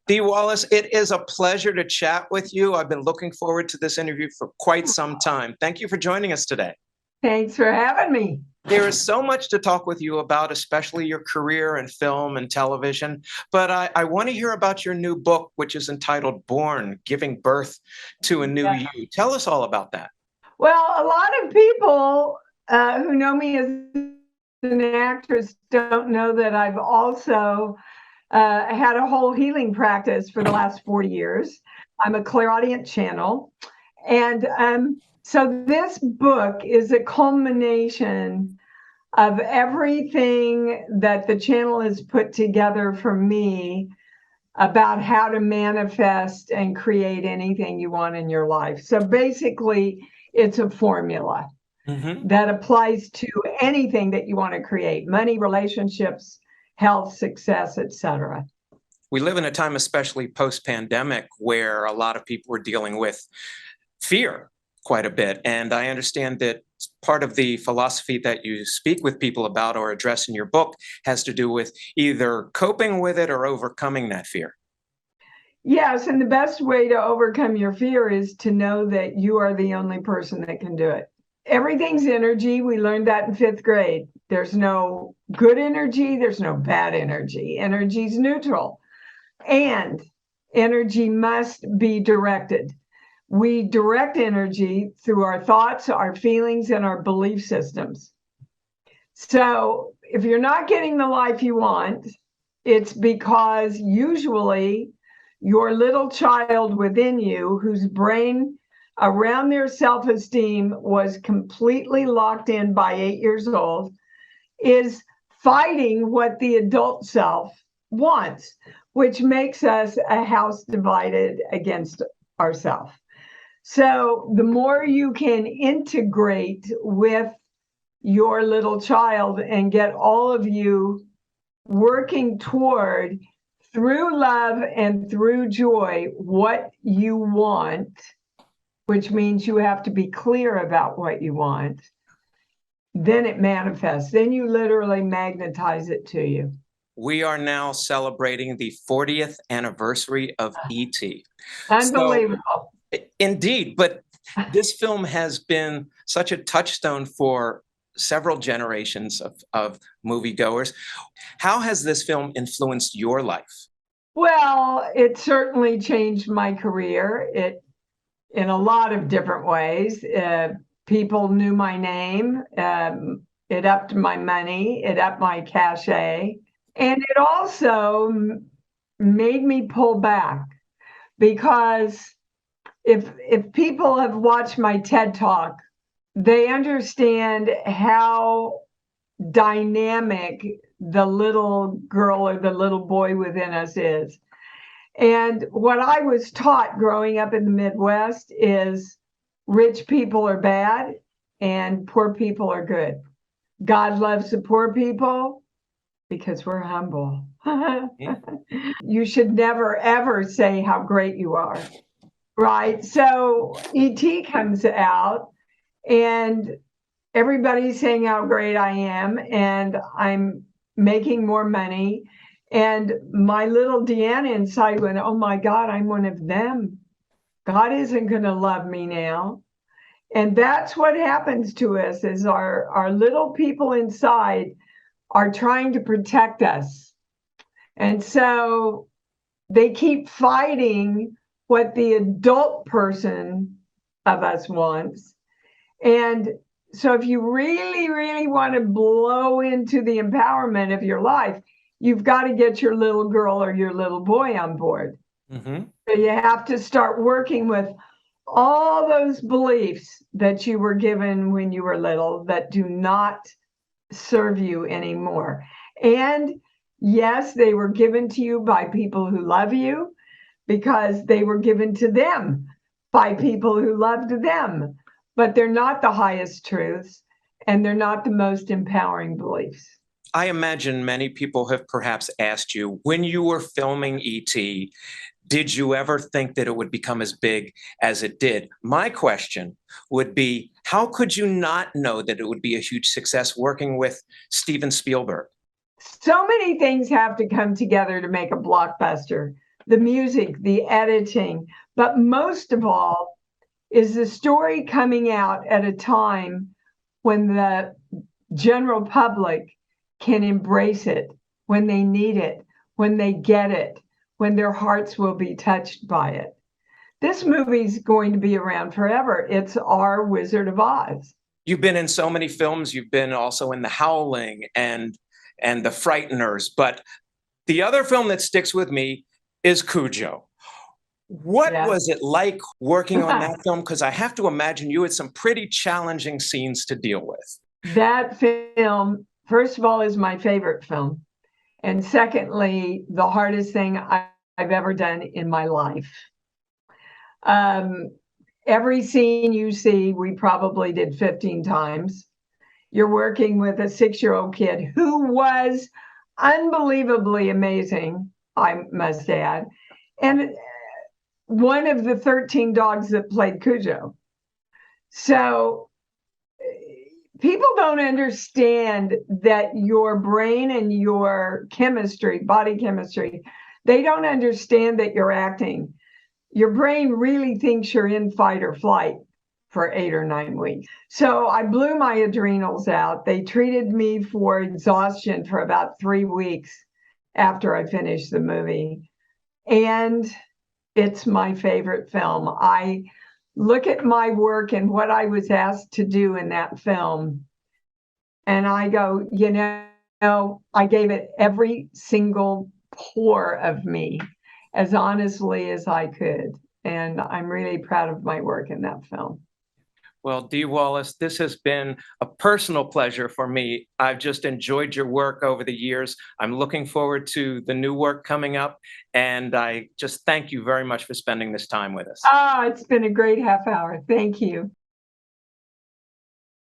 Dee Wallace, it is a pleasure to chat with you. I've been looking forward to this interview for quite some time. Thank you for joining us today. Thanks for having me. There is so much to talk with you about, especially your career in film and television. But I want to hear about your new book, which is entitled Born, Giving Birth to a New You. Tell us all about that. Well, a lot of people who know me as an actress don't know that I've also had a whole healing practice for the last 40 years. I'm a clairaudient channel. And so this book is a culmination of everything that the channel has put together for me about how to manifest and create anything you want in your life. So basically, it's a formula that applies to anything that you want to create: money, relationships, health, success, etc. We live in a time, especially post-pandemic, where a lot of people are dealing with fear quite a bit. And I understand that part of the philosophy that you speak with people about or address in your book has to do with either coping with it or overcoming that fear. Yes, and the best way to overcome your fear is to know that you are the only person that can do it. Everything's energy. We learned that in 5th grade. There's no good energy. There's no bad energy. Energy's neutral. And energy must be directed. We direct energy through our thoughts, our feelings, and our belief systems. So if you're not getting the life you want, it's because usually your little child within you, whose brain around their self-esteem was completely locked in by 8 years old, is fighting what the adult self wants, which makes us a house divided against ourselves. So the more you can integrate with your little child and get all of you working toward, through love and through joy, what you want, which means you have to be clear about what you want, then it manifests. Then you literally magnetize it to you. We are now celebrating the 40th anniversary of E.T. Unbelievable. So, indeed, but this film has been such a touchstone for several generations of moviegoers. How has this film influenced your life? Well, it certainly changed my career. In a lot of different ways. People knew my name. It upped my money. It upped my cachet. And it also made me pull back, because if people have watched my TED Talk, they understand how dynamic the little girl or the little boy within us is. And what I was taught growing up in the Midwest is rich people are bad and poor people are good. God loves the poor people because we're humble. You should never, ever say how great you are, right? So E.T. comes out and everybody's saying how great I am, and I'm making more money. And my little Deanna inside went, oh my God, I'm one of them. God isn't going to love me now. And that's what happens to us, is our little people inside are trying to protect us. And so they keep fighting what the adult person of us wants. And so if you really, really want to blow into the empowerment of your life, you've got to get your little girl or your little boy on board. So you have to start working with all those beliefs that you were given when you were little that do not serve you anymore. And yes, they were given to you by people who love you, because they were given to them by people who loved them. But they're not the highest truths, and they're not the most empowering beliefs. I imagine many people have perhaps asked you, when you were filming E.T., did you ever think that it would become as big as it did? My question would be, how could you not know that it would be a huge success working with Steven Spielberg? So many things have to come together to make a blockbuster. the music, the editing, but most of all is the story coming out at a time when the general public can embrace it, when they need it, when they get it, when their hearts will be touched by it. This movie's going to be around forever. It's our Wizard of Oz. You've been in so many films. You've been also in The Howling and The Frighteners. But the other film that sticks with me is Cujo. What was it like working on that film? Because I have to imagine you had some pretty challenging scenes to deal with. That film, first of all, is my favorite film. And secondly, the hardest thing I've ever done in my life. Every scene you see, we probably did 15 times. You're working with a 6-year-old kid who was unbelievably amazing, I must add, and one of the 13 dogs that played Cujo. So people don't understand that your brain and your chemistry, body chemistry, they don't understand that you're acting. Your brain really thinks you're in fight or flight for 8 or 9 weeks. So I blew my adrenals out. They treated me for exhaustion for about 3 weeks after I finished the movie. And it's my favorite film. I look at my work and what I was asked to do in that film, and I go, you know, I gave it every single pore of me as honestly as I could. And I'm really proud of my work in that film. Well, Dee Wallace, this has been a personal pleasure for me. I've just enjoyed your work over the years. I'm looking forward to the new work coming up. And I just thank you very much for spending this time with us. It's been a great half hour. Thank you.